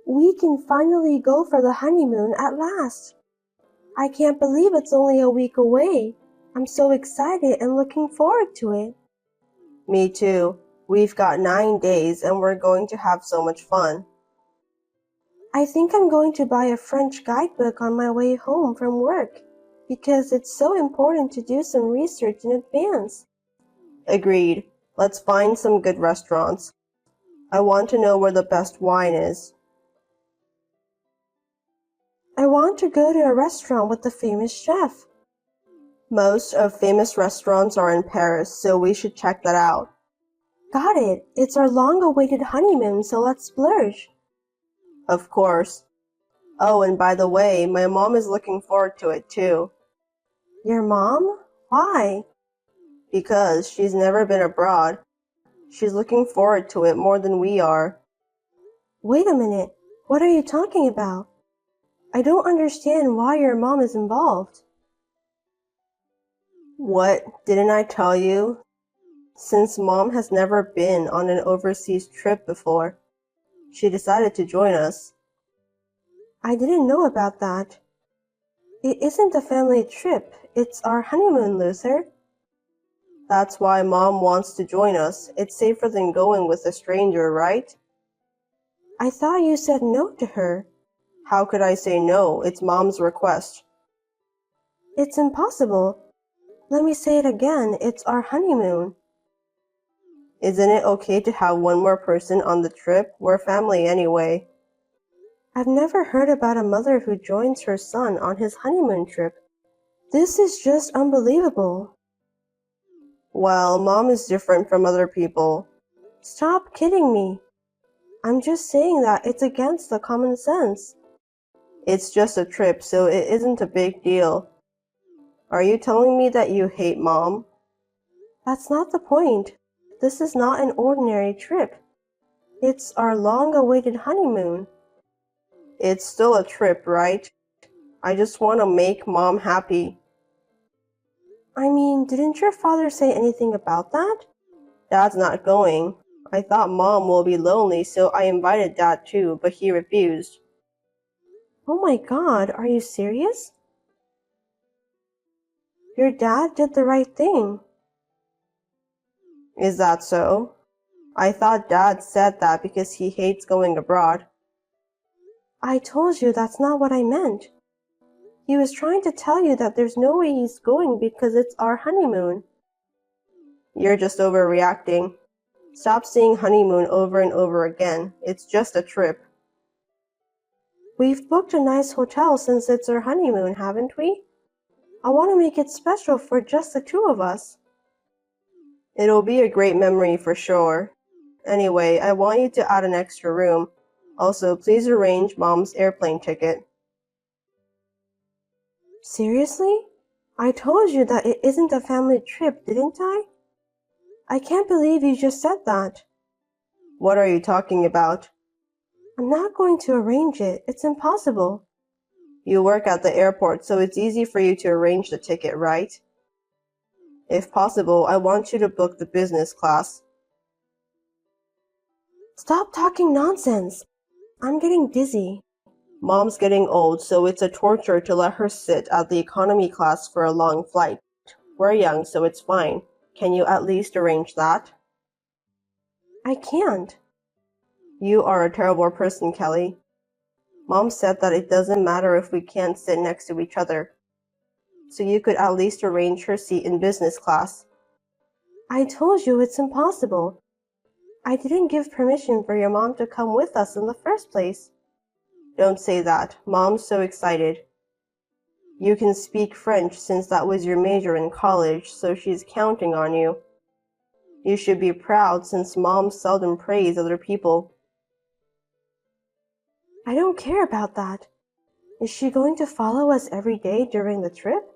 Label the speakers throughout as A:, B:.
A: We can finally go for the honeymoon at last. I can't believe it's only a week away. I'm so excited and looking forward to it.
B: Me too. We've got 9 days and we're going to have so much fun.
A: I think I'm going to buy a French guidebook on my way home from work because it's so important to do some research in advance.
B: Agreed. Let's find some good restaurants. I want to know where the best wine is.
A: I want to go to a restaurant with a famous chef.
B: Most of famous restaurants are in Paris, so we should check that out.
A: Got it. It's our long-awaited honeymoon, so let's splurge.
B: Of course. Oh, and by the way, my mom is looking forward to it too.
A: Your mom? Why?
B: Because she's never been abroad. She's looking forward to it more than we are.
A: Wait a minute. What are you talking about? I don't understand why your mom is involved.
B: What? Didn't I tell you? Since Mom has never been on an overseas trip before, she decided to join us.
A: I didn't know about that. It isn't a family trip. It's our honeymoon, Luther.
B: That's why Mom wants to join us. It's safer than going with a stranger, right?
A: I thought you said no to her.
B: How could I say no? It's Mom's request.
A: It's impossible. Let me say it again. It's our honeymoon.
B: Isn't it okay to have one more person on the trip? We're family anyway.
A: I've never heard about a mother who joins her son on his honeymoon trip. This is just unbelievable.
B: Well, Mom is different from other people.
A: Stop kidding me. I'm just saying that it's against the common sense.
B: It's just a trip, so it isn't a big deal. Are you telling me that you hate Mom?
A: That's not the point. This is not an ordinary trip. It's our long-awaited honeymoon.
B: It's still a trip, right? I just want to make Mom happy.
A: I mean, didn't your father say anything about that?
B: Dad's not going. I thought Mom will be lonely, so I invited Dad too, but he refused.
A: Oh my God, are you serious? Your dad did the right thing.
B: Is that so? I thought Dad said that because he hates going abroad.
A: I told you that's not what I meant. He was trying to tell you that there's no way he's going because it's our honeymoon.
B: You're just overreacting. Stop saying honeymoon over and over again. It's just a trip.
A: We've booked a nice hotel since it's our honeymoon, haven't we? I want to make it special for just the two of us.
B: It'll be a great memory for sure. Anyway, I want you to add an extra room. Also, please arrange Mom's airplane ticket.
A: Seriously? I told you that it isn't a family trip, didn't I? I can't believe you just said that.
B: What are you talking about?
A: I'm not going to arrange it. It's impossible.
B: You work at the airport, so it's easy for you to arrange the ticket, right? If possible, I want you to book the business class.
A: Stop talking nonsense. I'm getting dizzy.
B: Mom's getting old, so it's a torture to let her sit at the economy class for a long flight. We're young, so it's fine. Can you at least arrange that?
A: I can't.
B: You are a terrible person, Kelly. Mom said that it doesn't matter if we can't sit next to each other. So you could at least arrange her seat in business class.
A: I told you it's impossible. I didn't give permission for your mom to come with us in the first place.
B: Don't say that. Mom's so excited. You can speak French since that was your major in college, so she's counting on you. You should be proud since Mom seldom praise other people.
A: I don't care about that. Is she going to follow us every day during the trip?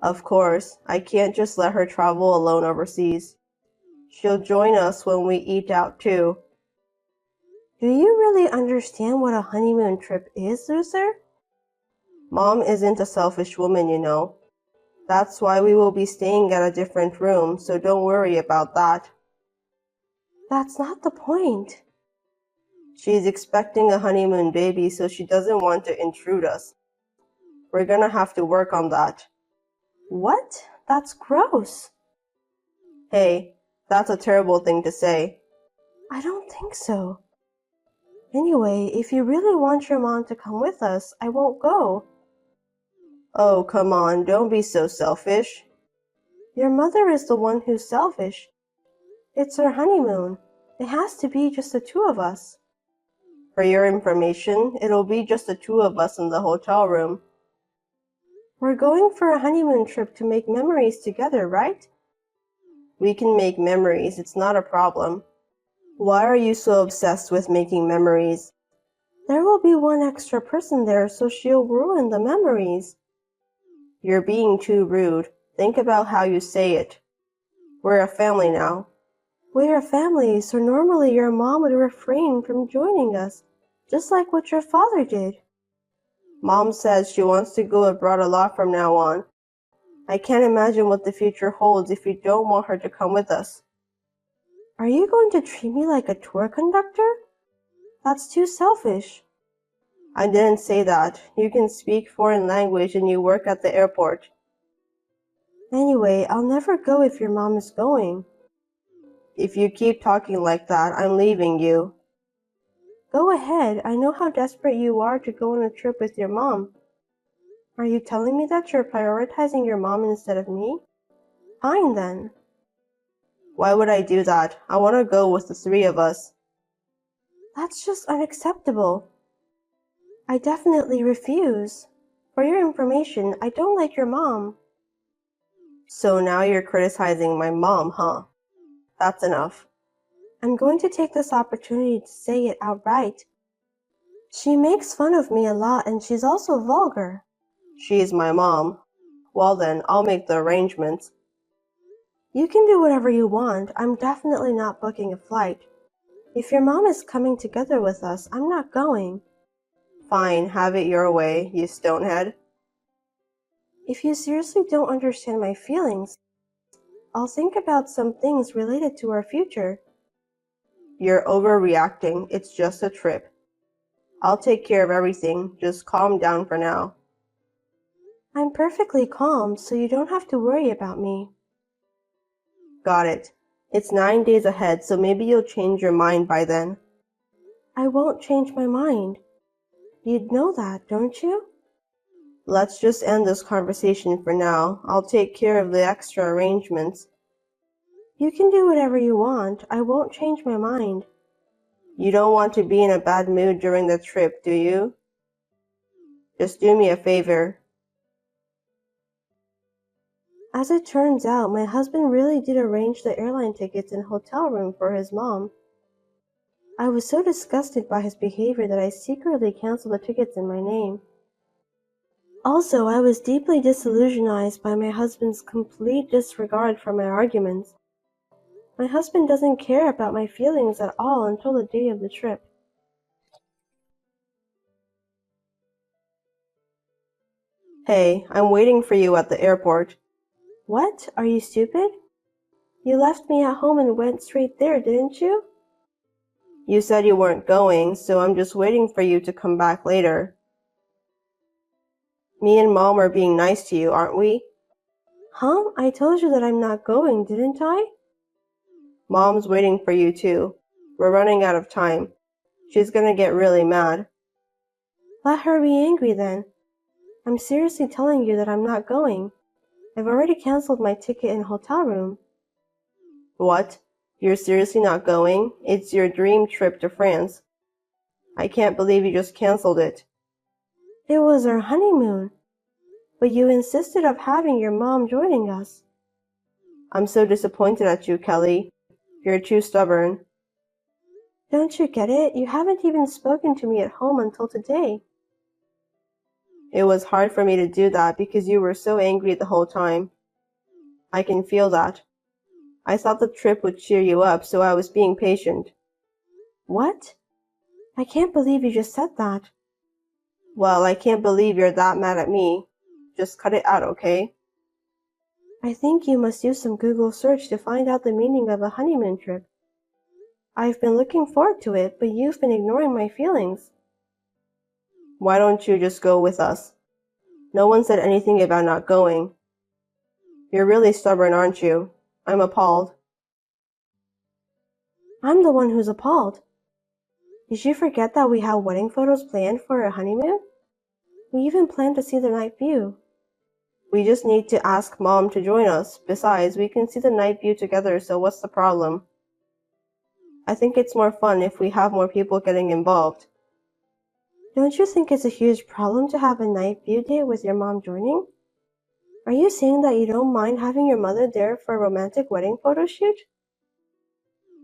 B: Of course, I can't just let her travel alone overseas. She'll join us when we eat out too.
A: Do you really understand what a honeymoon trip is, Luther?
B: Mom isn't a selfish woman, you know. That's why we will be staying at a different room, so don't worry about that.
A: That's not the point.
B: She's expecting a honeymoon baby, so she doesn't want to intrude us. We're gonna have to work on that.
A: What? That's gross.
B: Hey, that's a terrible thing to say.
A: I don't think so. Anyway, if you really want your mom to come with us, I won't go.
B: Oh, come on, don't be so selfish.
A: Your mother is the one who's selfish. It's our honeymoon. It has to be just the two of us.
B: For your information, it'll be just the two of us in the hotel room.
A: We're going for a honeymoon trip to make memories together, right?
B: We can make memories, it's not a problem. Why are you so obsessed with making memories?
A: There will be one extra person there, so she'll ruin the memories.
B: You're being too rude. Think about how you say it. We're a family now.
A: We're a family, so normally your mom would refrain from joining us, just like what your father did.
B: Mom says she wants to go abroad a lot from now on. I can't imagine what the future holds if you don't want her to come with us.
A: Are you going to treat me like a tour conductor? That's too selfish.
B: I didn't say that. You can speak foreign language and you work at the airport.
A: Anyway, I'll never go if your mom is going.
B: If you keep talking like that, I'm leaving you.
A: Go ahead, I know how desperate you are to go on a trip with your mom. Are you telling me that you're prioritizing your mom instead of me? Fine then.
B: Why would I do that? I want to go with the three of us.
A: That's just unacceptable. I definitely refuse. For your information, I don't like your mom.
B: So now you're criticizing my mom, huh? That's enough.
A: I'm going to take this opportunity to say it outright. She makes fun of me a lot and she's also vulgar.
B: She's my mom. Well then, I'll make the arrangements.
A: You can do whatever you want. I'm definitely not booking a flight. If your mom is coming together with us, I'm not going.
B: Fine, have it your way, you stonehead.
A: If you seriously don't understand my feelings, I'll think about some things related to our future.
B: You're overreacting. It's just a trip. I'll take care of everything. Just calm down for now.
A: I'm perfectly calm, so you don't have to worry about me.
B: Got it. It's 9 days ahead, so maybe you'll change your mind by then.
A: I won't change my mind. You'd know that, don't you?
B: Let's just end this conversation for now. I'll take care of the extra arrangements.
A: You can do whatever you want. I won't change my mind.
B: You don't want to be in a bad mood during the trip, do you? Just do me a favor.
A: As it turns out, my husband really did arrange the airline tickets and hotel room for his mom. I was so disgusted by his behavior that I secretly canceled the tickets in my name. Also, I was deeply disillusionized by my husband's complete disregard for my arguments. My husband doesn't care about my feelings at all until the day of the trip.
B: Hey, I'm waiting for you at the airport.
A: What? Are you stupid? You left me at home and went straight there, didn't you?
B: You said you weren't going, so I'm just waiting for you to come back later. Me and Mom are being nice to you, aren't we?
A: Huh? I told you that I'm not going, didn't I?
B: Mom's waiting for you too. We're running out of time. She's gonna get really mad.
A: Let her be angry then. I'm seriously telling you that I'm not going. I've already canceled my ticket and hotel room.
B: What? You're seriously not going? It's your dream trip to France. I can't believe you just canceled it.
A: It was our honeymoon. But you insisted of having your mom joining us.
B: I'm so disappointed at you, Kelly. You're too stubborn.
A: Don't you get it? You haven't even spoken to me at home until today.
B: It was hard for me to do that because you were so angry the whole time. I can feel that. I thought the trip would cheer you up, so I was being patient.
A: What? I can't believe you just said that.
B: Well, I can't believe you're that mad at me. Just cut it out, okay?
A: I think you must do some Google search to find out the meaning of a honeymoon trip. I've been looking forward to it, but you've been ignoring my feelings.
B: Why don't you just go with us? No one said anything about not going. You're really stubborn, aren't you? I'm appalled.
A: I'm the one who's appalled. Did you forget that we have wedding photos planned for our honeymoon? We even planned to see the night view.
B: We just need to ask Mom to join us. Besides, we can see the night view together, so what's the problem? I think it's more fun if we have more people getting involved.
A: Don't you think it's a huge problem to have a night view date with your mom joining? Are you saying that you don't mind having your mother there for a romantic wedding photo shoot?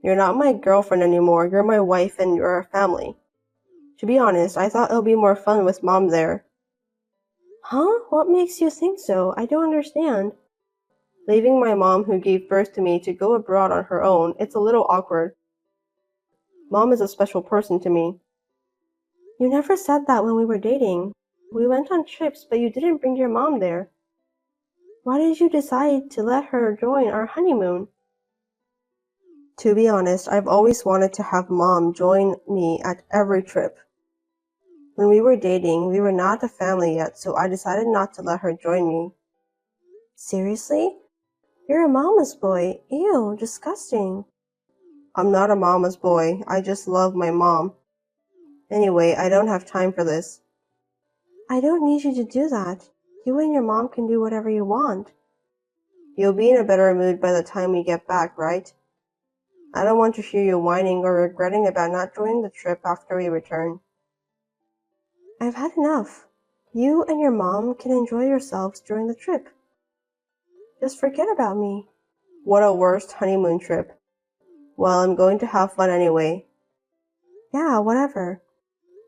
B: You're not my girlfriend anymore. You're my wife and you're our family. To be honest, I thought it would be more fun with Mom there.
A: Huh? What makes you think so? I don't understand.
B: Leaving my mom who gave birth to me to go abroad on her own, it's a little awkward. Mom is a special person to me.
A: You never said that when we were dating. We went on trips, but you didn't bring your mom there. Why did you decide to let her join our honeymoon?
B: To be honest, I've always wanted to have Mom join me at every trip. When we were dating, we were not a family yet, so I decided not to let her join me.
A: Seriously? You're a mama's boy. Ew, disgusting.
B: I'm not a mama's boy. I just love my mom. Anyway, I don't have time for this.
A: I don't need you to do that. You and your mom can do whatever you want.
B: You'll be in a better mood by the time we get back, right? I don't want to hear you whining or regretting about not joining the trip after we return.
A: I've had enough. You and your mom can enjoy yourselves during the trip. Just forget about me.
B: What a worst honeymoon trip. Well, I'm going to have fun anyway.
A: Yeah, whatever.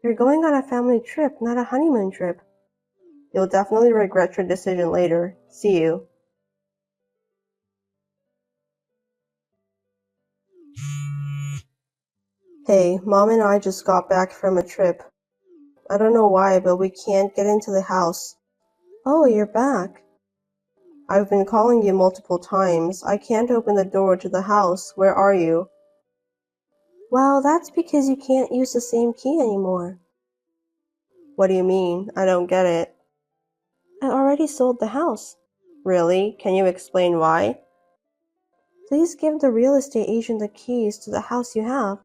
A: You're going on a family trip, not a honeymoon trip.
B: You'll definitely regret your decision later. See you. Hey, Mom and I just got back from a trip. I don't know why, but we can't get into the house.
A: Oh, you're back.
B: I've been calling you multiple times. I can't open the door to the house. Where are you?
A: Well, that's because you can't use the same key anymore.
B: What do you mean? I don't get it.
A: I already sold the house.
B: Really? Can you explain why?
A: Please give the real estate agent the keys to the house you have.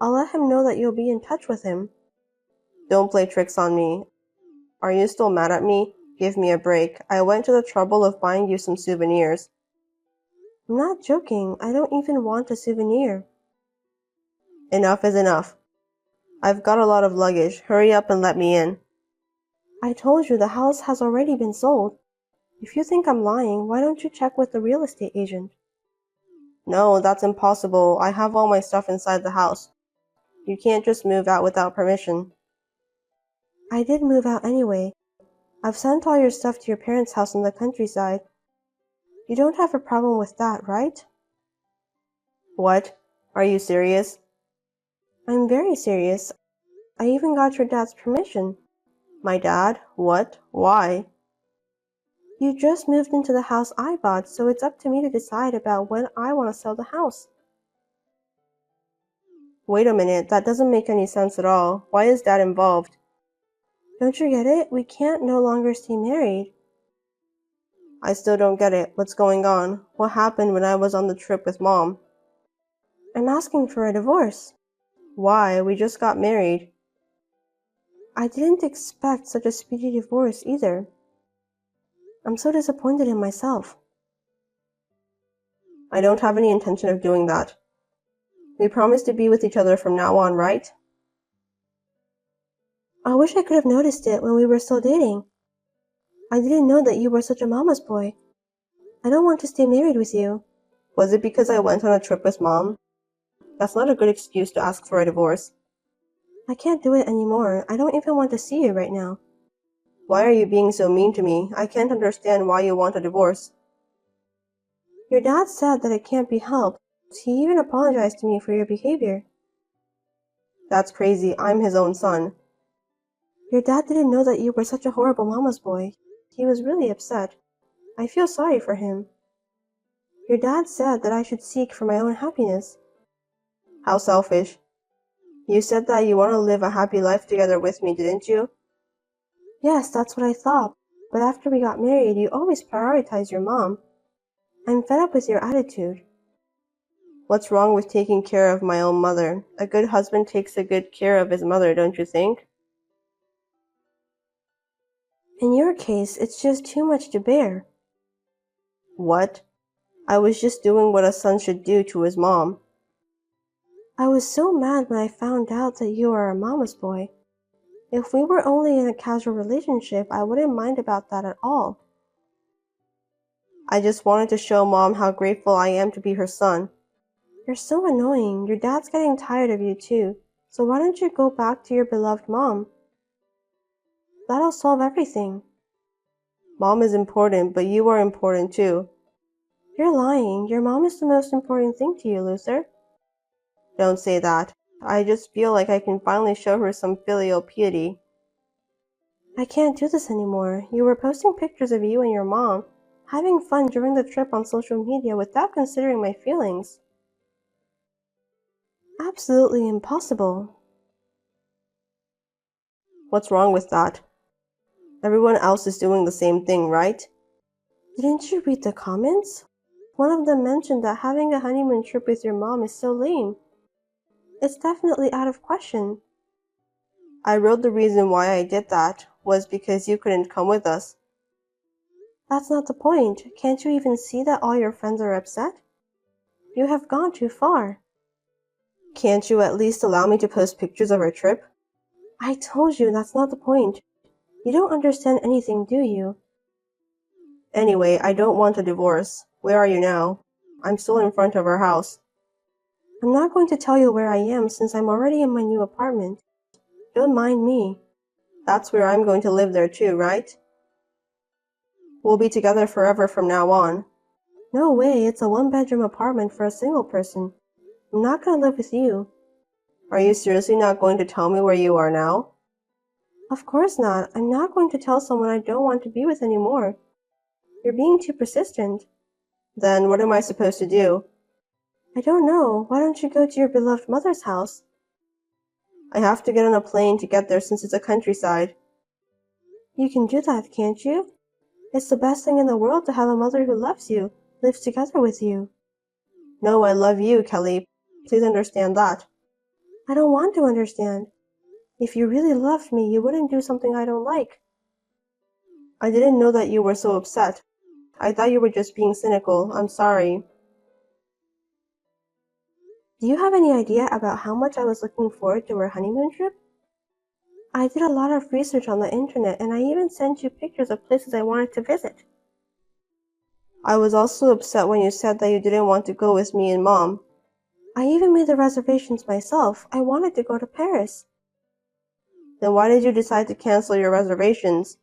A: I'll let him know that you'll be in touch with him.
B: Don't play tricks on me. Are you still mad at me? Give me a break. I went to the trouble of buying you some souvenirs.
A: I'm not joking. I don't even want a souvenir.
B: Enough is enough. I've got a lot of luggage. Hurry up and let me in.
A: I told you the house has already been sold. If you think I'm lying, why don't you check with the real estate agent?
B: No, that's impossible. I have all my stuff inside the house. You can't just move out without permission.
A: I did move out anyway. I've sent all your stuff to your parents' house in the countryside. You don't have a problem with that, right?
B: What? Are you serious?
A: I'm very serious. I even got your dad's permission.
B: My dad? What? Why?
A: You just moved into the house I bought, so it's up to me to decide about when I want to sell the house.
B: Wait a minute, that doesn't make any sense at all. Why is Dad involved?
A: Don't you get it? We can't no longer stay married.
B: I still don't get it. What's going on? What happened when I was on the trip with Mom?
A: I'm asking for a divorce.
B: Why? We just got married.
A: I didn't expect such a speedy divorce either. I'm so disappointed in myself.
B: I don't have any intention of doing that. We promised to be with each other from now on, right?
A: I wish I could have noticed it when we were still dating. I didn't know that you were such a mama's boy. I don't want to stay married with you.
B: Was it because I went on a trip with Mom? That's not a good excuse to ask for a divorce.
A: I can't do it anymore. I don't even want to see you right now.
B: Why are you being so mean to me? I can't understand why you want a divorce.
A: Your dad said that it can't be helped. He even apologized to me for your behavior.
B: That's crazy. I'm his own son.
A: Your dad didn't know that you were such a horrible mama's boy. He was really upset. I feel sorry for him. Your dad said that I should seek for my own happiness.
B: How selfish. You said that you want to live a happy life together with me, didn't you?
A: Yes, that's what I thought. But after we got married, you always prioritized your mom. I'm fed up with your attitude.
B: What's wrong with taking care of my own mother? A good husband takes a good care of his mother, don't you think?
A: In your case, it's just too much to bear.
B: What? I was just doing what a son should do to his mom.
A: I was so mad when I found out that you are a mama's boy. If we were only in a casual relationship, I wouldn't mind about that at all.
B: I just wanted to show Mom how grateful I am to be her son.
A: You're so annoying. Your dad's getting tired of you too. So why don't you go back to your beloved mom? That'll solve everything.
B: Mom is important, but you are important too.
A: You're lying. Your mom is the most important thing to you, loser.
B: Don't say that. I just feel like I can finally show her some filial piety.
A: I can't do this anymore. You were posting pictures of you and your mom having fun during the trip on social media without considering my feelings. Absolutely impossible.
B: What's wrong with that? Everyone else is doing the same thing, right?
A: Didn't you read the comments? One of them mentioned that having a honeymoon trip with your mom is so lame. It's definitely out of question.
B: I wrote the reason why I did that was because you couldn't come with us.
A: That's not the point. Can't you even see that all your friends are upset? You have gone too far.
B: Can't you at least allow me to post pictures of our trip?
A: I told you that's not the point. You don't understand anything, do you?
B: Anyway, I don't want a divorce. Where are you now? I'm still in front of our house.
A: I'm not going to tell you where I am since I'm already in my new apartment. Don't mind me.
B: That's where I'm going to live there too, right? We'll be together forever from now on.
A: No way, it's a one-bedroom apartment for a single person. I'm not going to live with you.
B: Are you seriously not going to tell me where you are now?
A: Of course not. I'm not going to tell someone I don't want to be with anymore. You're being too persistent.
B: Then what am I supposed to do?
A: I don't know. Why don't you go to your beloved mother's house?
B: I have to get on a plane to get there since it's a countryside.
A: You can do that, can't you? It's the best thing in the world to have a mother who loves you, lives together with you.
B: No, I love you, Kelly. Please understand that.
A: I don't want to understand. If you really loved me, you wouldn't do something I don't like.
B: I didn't know that you were so upset. I thought you were just being cynical. I'm sorry.
A: Do you have any idea about how much I was looking forward to our honeymoon trip? I did a lot of research on the internet and I even sent you pictures of places I wanted to visit.
B: I was also upset when you said that you didn't want to go with me and Mom.
A: I even made the reservations myself. I wanted to go to Paris.
B: Then why did you decide to cancel your reservations?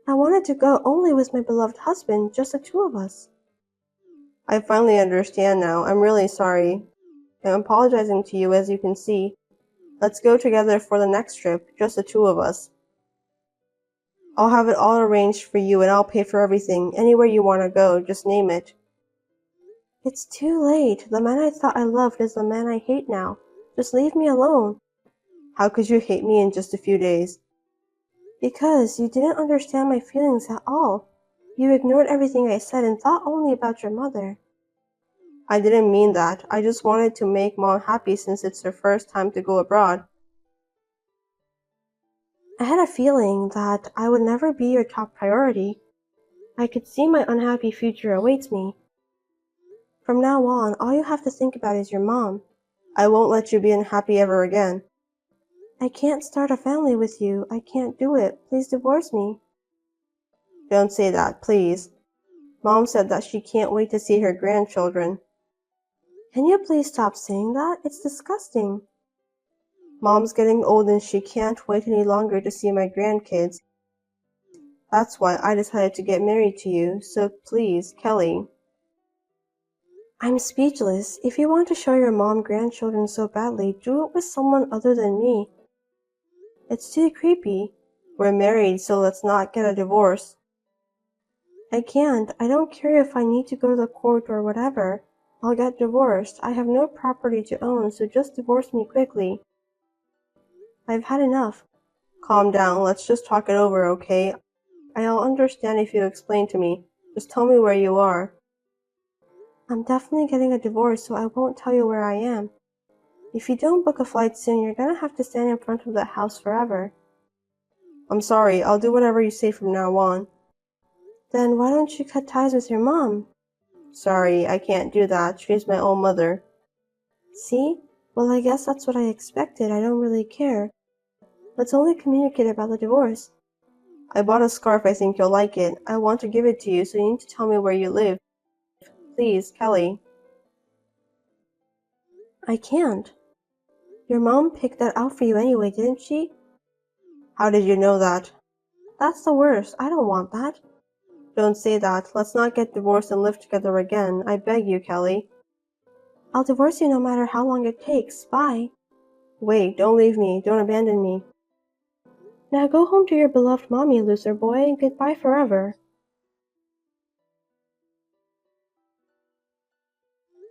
A: I wanted to go only with my beloved husband, just the two of us.
B: I finally understand now. I'm really sorry. I'm apologizing to you, as you can see. Let's go together for the next trip, just the two of us. I'll have it all arranged for you and I'll pay for everything. Anywhere you want to go, just name it.
A: It's too late. The man I thought I loved is the man I hate now. Just leave me alone.
B: How could you hate me in just a few days?
A: Because you didn't understand my feelings at all. You ignored everything I said and thought only about your mother.
B: I didn't mean that. I just wanted to make Mom happy since it's her first time to go abroad.
A: I had a feeling that I would never be your top priority. I could see my unhappy future awaits me. From now on, all you have to think about is your mom.
B: I won't let you be unhappy ever again.
A: I can't start a family with you. I can't do it. Please divorce me.
B: Don't say that, please. Mom said that she can't wait to see her grandchildren.
A: Can you please stop saying that? It's disgusting.
B: Mom's getting old and she can't wait any longer to see my grandkids. That's why I decided to get married to you, so please, Kelly.
A: I'm speechless. If you want to show your mom grandchildren so badly, do it with someone other than me. It's too creepy.
B: We're married, so let's not get a divorce.
A: I can't. I don't care if I need to go to the court or whatever. I'll get divorced. I have no property to own, so just divorce me quickly. I've had enough.
B: Calm down, let's just talk it over, okay? I'll understand if you explain to me. Just tell me where you are.
A: I'm definitely getting a divorce, so I won't tell you where I am. If you don't book a flight soon, you're gonna have to stand in front of that house forever.
B: I'm sorry, I'll do whatever you say from now on.
A: Then why don't you cut ties with your mom?
B: Sorry, I can't do that. She's my own mother.
A: See? Well, I guess that's what I expected. I don't really care. Let's only communicate about the divorce.
B: I bought a scarf, I think you'll like it. I want to give it to you, so you need to tell me where you live. Please, Kelly.
A: I can't. Your mom picked that out for you anyway, didn't she?
B: How did you know that?
A: That's the worst. I don't want that.
B: Don't say that. Let's not get divorced and live together again. I beg you, Kelly.
A: I'll divorce you no matter how long it takes. Bye.
B: Wait, don't leave me. Don't abandon me.
A: Now go home to your beloved mom, you loser boy, and goodbye forever.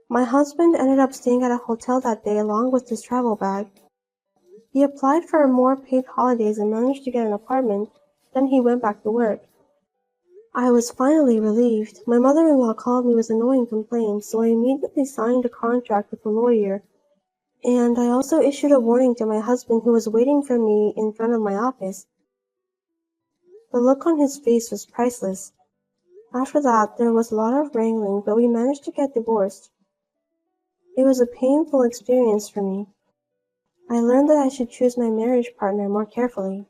A: My husband ended up staying at a hotel that day along with his travel bag. He applied for more paid holidays and managed to get an apartment, then he went back to work. I was finally relieved. My mother-in-law called me with annoying complaints, so I immediately signed a contract with a lawyer. And I also issued a warning to my husband who was waiting for me in front of my office. The look on his face was priceless. After that, there was a lot of wrangling, but we managed to get divorced. It was a painful experience for me. I learned that I should choose my marriage partner more carefully.